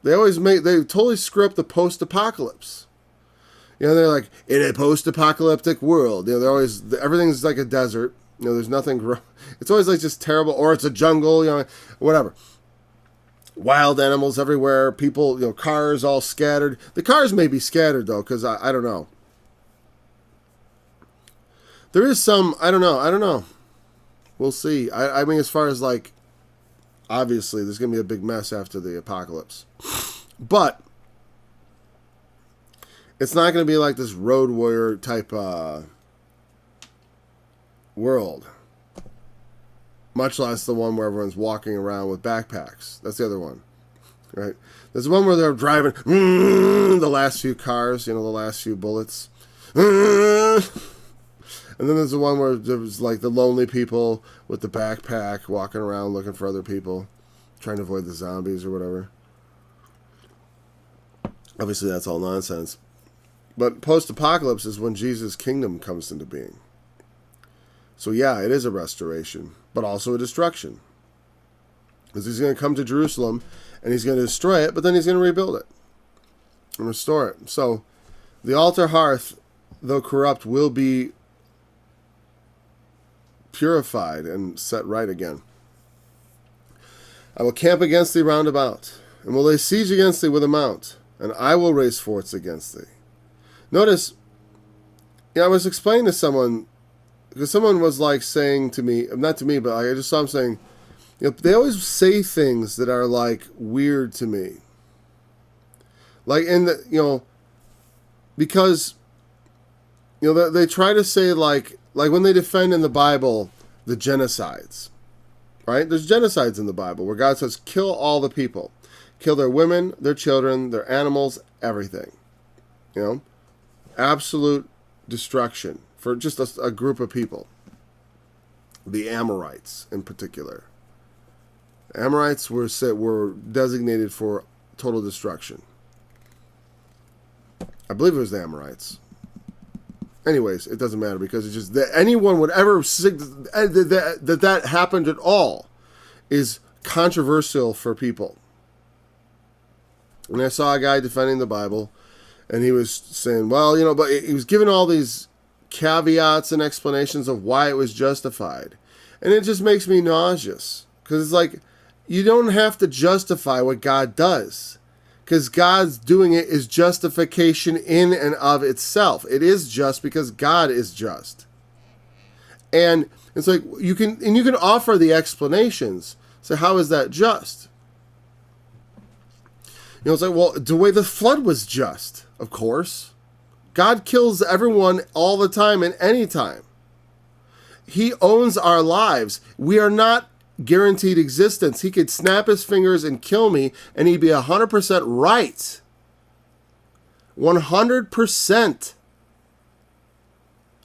They totally screw up the post-apocalypse. They're like, in a post-apocalyptic world. Everything's like a desert. There's nothing. It's always like just terrible, or it's a jungle. Whatever. Wild animals everywhere. People. Cars all scattered. The cars may be scattered though, because I don't know. There is some. I don't know. We'll see. I mean, as far as like, obviously, there's gonna be a big mess after the apocalypse, but it's not going to be like this Road Warrior type world. Much less the one where everyone's walking around with backpacks. That's the other one. Right? There's one where they're driving the last few cars, the last few bullets. And then there's the one where there's like the lonely people with the backpack walking around looking for other people, trying to avoid the zombies or whatever. Obviously, that's all nonsense. But post-apocalypse is when Jesus' kingdom comes into being. So yeah, it is a restoration, but also a destruction. Because he's going to come to Jerusalem, and he's going to destroy it, but then he's going to rebuild it and restore it. So the altar hearth, though corrupt, will be purified and set right again. I will camp against thee round about, and will lay siege against thee with a mount, and I will raise forts against thee. Notice, I was explaining to someone, because someone was like saying to me, not to me, but I just saw him saying, they always say things that are like weird to me. Like because, they try to say like when they defend in the Bible, the genocides, right? There's genocides in the Bible where God says, kill all the people, kill their women, their children, their animals, everything, absolute destruction for just a group of people. The Amorites, in particular. The Amorites were designated for total destruction. I believe it was the Amorites. Anyways, it doesn't matter because it's just that anyone would ever that happened at all is controversial for people. And I saw a guy defending the Bible. And he was saying, well, but he was giving all these caveats and explanations of why it was justified. And it just makes me nauseous. Because it's like, you don't have to justify what God does. Because God's doing it is justification in and of itself. It is just because God is just. And it's like, you can offer the explanations. So how is that just? It's like, well, the way the flood was just, of course. God kills everyone all the time and any time. He owns our lives. We are not guaranteed existence. He could snap his fingers and kill me, and he'd be 100% right. 100%.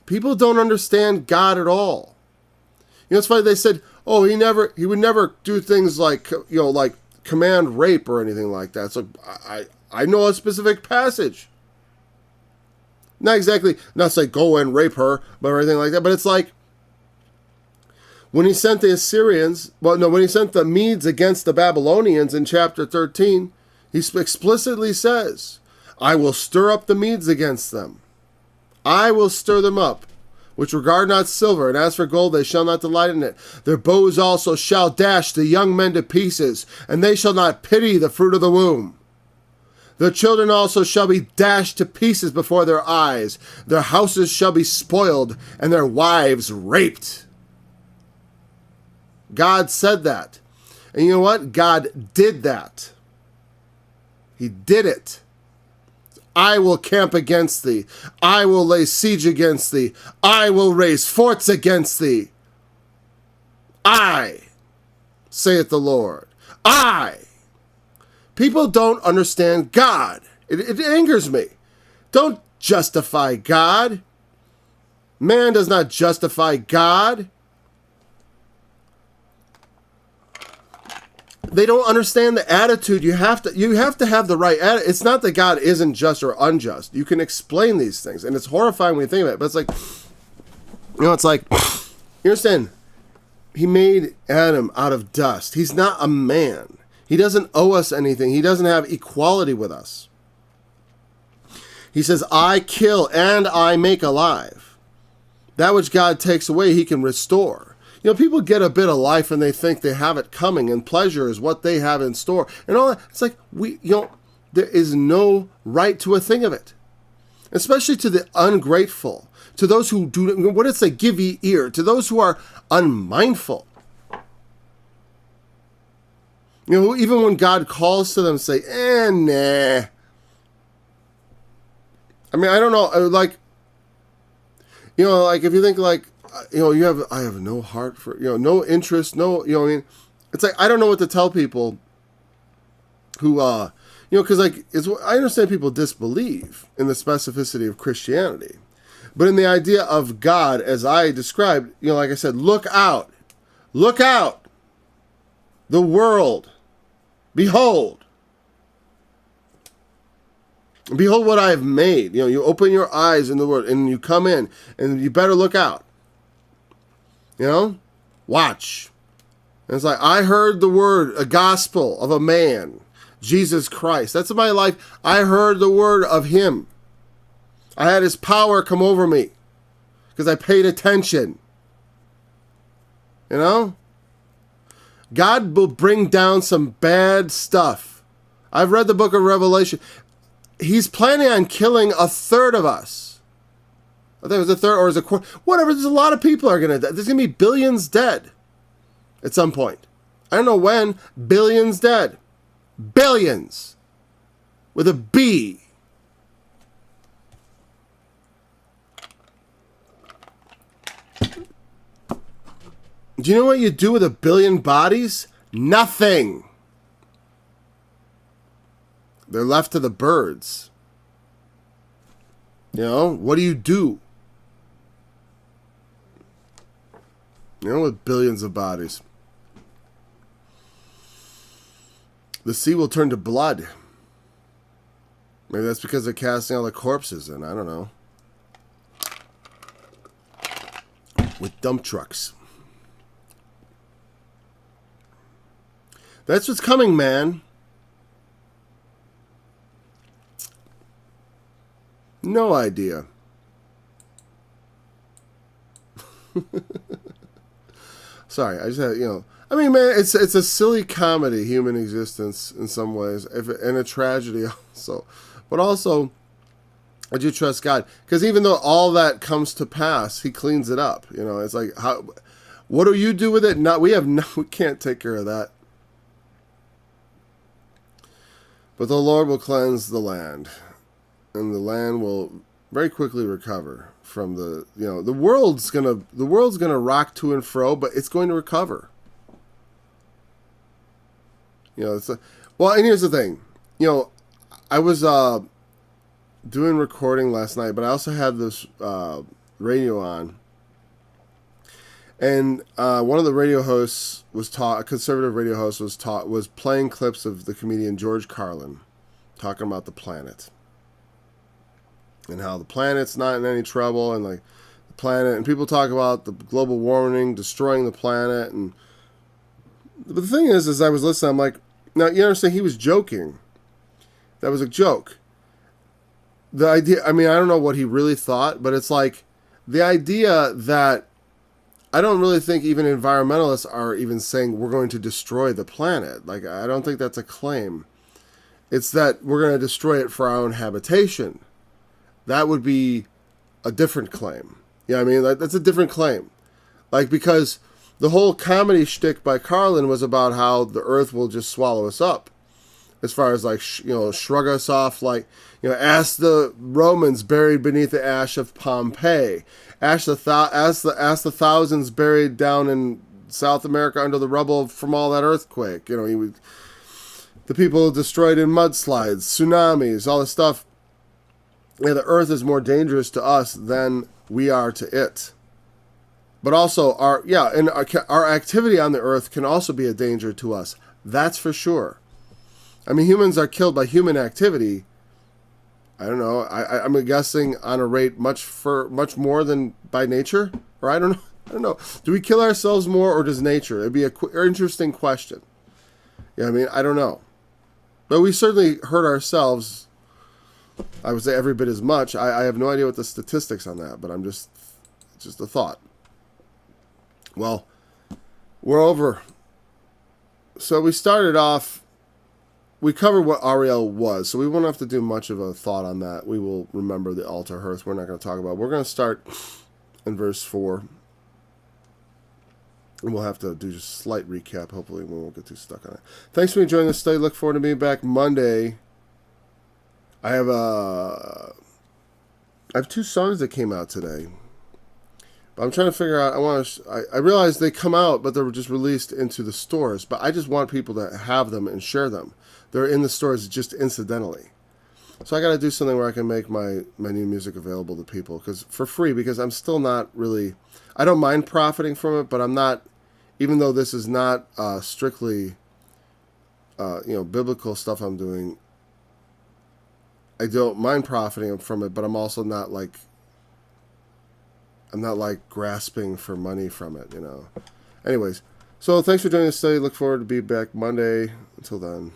People don't understand God at all. It's funny, they said, oh, he would never do things like, like command rape or anything like that. So I know a specific passage. Not exactly, not say go and rape her, but anything like that. But it's like when he sent the Assyrians, when he sent the Medes against the Babylonians in chapter 13, he explicitly says, I will stir up the Medes against them. I will stir them up, which regard not silver, and as for gold, they shall not delight in it. Their bows also shall dash the young men to pieces, and they shall not pity the fruit of the womb. Their children also shall be dashed to pieces before their eyes. Their houses shall be spoiled, and their wives raped. God said that. And you know what? God did that. He did it. I will camp against thee. I will lay siege against thee. I will raise forts against thee. I saith the Lord. I. People don't understand God. It angers me. Don't justify God. Man does not justify God. They don't understand the attitude. You have to have the right attitude. It's not that God isn't just or unjust. You can explain these things, and it's horrifying when you think of it. But it's like, it's like, you understand? He made Adam out of dust. He's not a man. He doesn't owe us anything. He doesn't have equality with us. He says, I kill and I make alive. That which God takes away, he can restore. People get a bit of life and they think they have it coming, and pleasure is what they have in store. And all that. It's like, there is no right to a thing of it. Especially to the ungrateful, to those who do, what did it say, give ye ear, to those who are unmindful. Even when God calls to them, say, nah. I mean, I don't know, like, if you think like, I have no heart for, no interest, it's like, I don't know what to tell people who, because I understand people disbelieve in the specificity of Christianity, but in the idea of God, as I described, like I said, look out, the world, behold what I have made. You open your eyes in the world and you come in, and you better look out. Watch. And it's like, I heard the word, a gospel of a man, Jesus Christ. That's my life. I heard the word of him. I had his power come over me because I paid attention. God will bring down some bad stuff. I've read the book of Revelation. He's planning on killing a third of us. I think it was a third, or is a quarter, whatever. There's a lot of people are going to die. There's going to be billions dead at some point. I don't know when. Billions dead. Billions. With a B. Do you know what you do with a billion bodies? Nothing. They're left to the birds. What do you do? With billions of bodies. The sea will turn to blood. Maybe that's because they're casting all the corpses in. I don't know. With dump trucks. That's what's coming, man. No idea. Sorry, I just had, I mean, man, it's a silly comedy, human existence, in some ways, and a tragedy also. But also, I do trust God, because even though all that comes to pass, he cleans it up. It's like, what do you do with it? We can't take care of that. But the Lord will cleanse the land, and the land will very quickly recover from the world's gonna rock to and fro, but it's going to recover. And here's the thing, I was doing recording last night, but I also had this radio on, and one of the radio hosts a conservative radio host was playing clips of the comedian George Carlin talking about the planet. And how the planet's not in any trouble, and like the planet, and people talk about the global warming destroying the planet, but the thing is I was listening, I'm like, now you understand, he was joking. That was a joke. The idea, I mean, I don't know what he really thought, but it's like the idea that I don't really think even environmentalists are even saying we're going to destroy the planet. Like, I don't think that's a claim. It's that we're going to destroy it for our own habitation. That would be a different claim. I mean? That's a different claim. Because the whole comedy shtick by Carlin was about how the earth will just swallow us up. As far as shrug us off, ask the Romans buried beneath the ash of Pompeii. Ask the thousands buried down in South America under the rubble from all that earthquake. The people destroyed in mudslides, tsunamis, all this stuff. Yeah, the earth is more dangerous to us than we are to it. But also, our activity on the earth can also be a danger to us. That's for sure. I mean, humans are killed by human activity. I don't know. I'm guessing on a rate much more than by nature, or I don't know. Do we kill ourselves more, or does nature? It'd be an interesting question. Yeah, I mean, I don't know, but we certainly hurt ourselves. I would say every bit as much. I have no idea what the statistics on that, but I'm just a thought. Well, we're over. So we started off. We covered what Ariel was, so we won't have to do much of a thought on that. We will remember the altar hearth. We're not going to talk about it. We're going to start in verse 4. And we'll have to do just a slight recap. Hopefully we won't get too stuck on it. Thanks for enjoying this study. Look forward to being back Monday. I have 2 songs that came out today. But I'm trying to figure out, I realized they come out, but they were just released into the stores. But I just want people to have them and share them. They're in the stores just incidentally. So I got to do something where I can make my new music available to people for free, because I'm still not really, I don't mind profiting from it, but I'm not, even though this is not strictly, biblical stuff I'm doing, I don't mind profiting from it, but I'm also not like, I'm not like grasping for money from it, Anyways, so thanks for joining this study. Look forward to be back Monday. Until then.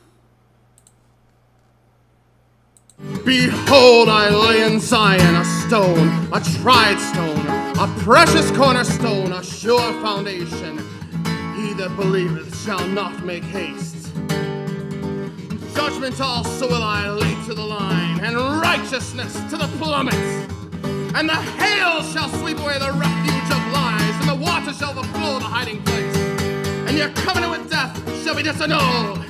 Behold, I lay in Zion a stone, a tried stone, a precious cornerstone, a sure foundation. He that believeth shall not make haste. Judgment also will I lay to the line, and righteousness to the plummets. And the hail shall sweep away the refuge of lies, and the water shall overflow the hiding place. And your covenant with death shall be disannulled,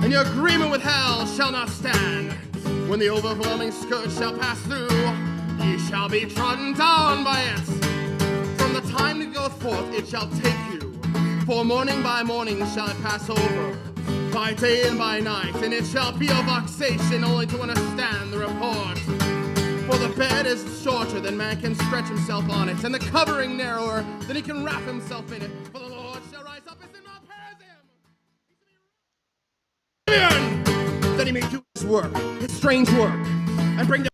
and your agreement with hell shall not stand. When the overwhelming scourge shall pass through, ye shall be trodden down by it. From the time it goeth forth, it shall take you. For morning by morning shall it pass over, by day and by night, and it shall be a vexation only to understand the report. For the bed is shorter than man can stretch himself on it, and the covering narrower than he can wrap himself in it. For the Lord shall rise up as in Mount Perazim, that he may do his work, his strange work, and bring